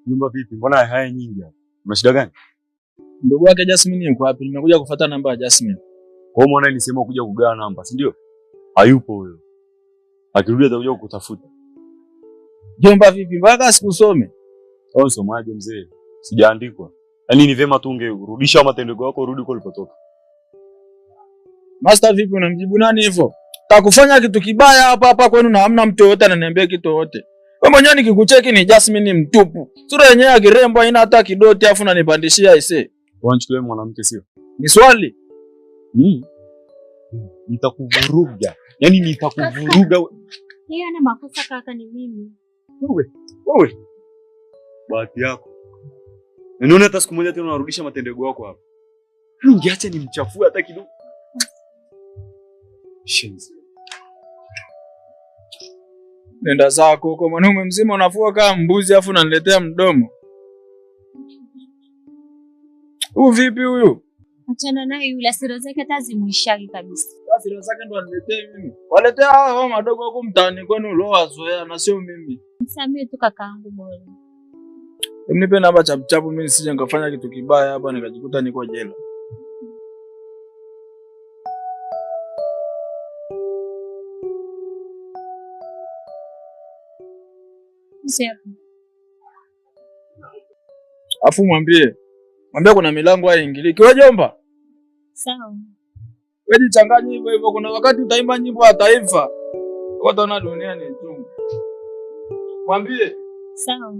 Nyumba vipi? Mbona haya nyingi hapa? Una shida gani? Ndugu wake Jasmine yuko wapi? Nimekuja kufuata namba ya Jasmine. Kwa hiyo mwana nilisema kuja kugawa namba, si ndio? Hayupo huyo. Akirudi atakuja kukutafuta. Jomba vipi? Mpaka sikusome. Au usomaje mzee? Sijaandikwa. Yaani ni vema tu ungerudisha matendo yako urudi kwa ulipotoka. Master vipi, unamjibu nani hivyo? Takufanya kitu kibaya hapa kwenu na hamna mtu yote ananiambia kitu yote. Wewe mwenyewe nikikucheki ni Jasmine mtupu. Sura yenyewe ya kirembo haina hata kidoti afu unanipandishia ise. Wanachukua mwanamke sio? Ni swali. Nitakuvuruga. Yaani nitakuvuruga. Yeye ana makosa kaka, ni mimi. Wewe. Bahati yako. Unaona hata siku moja tena unarudisha matendo yako hapa. Ungeacha nimchafue hata kidogo. Shenzi. Nenda zako huko, mwanaume mzima unafua kama mbuzi afu unaniletea mdomo. Huyu vipi huyu? Achana naye yule, hasira zake tazimuishaki kabisa. Hasira zake ndo aniletea mimi. Waletea hao madogo huko mtaani kwenu uliowazoea na sio mimi. Msamie tu kakaangu bora. Mnipe namba chapu mimi nisije nikafanya kitu kibaya hapa nikajikuta niko jela. Afu mwambie kuna milango haingiliki. Wewe jomba? Sawa. Wewe jichanganye hivyo hivyo, kuna wakati utaimba nyimbo ya taifa. Utaona dunia ni chungu. Mwambie. Sawa.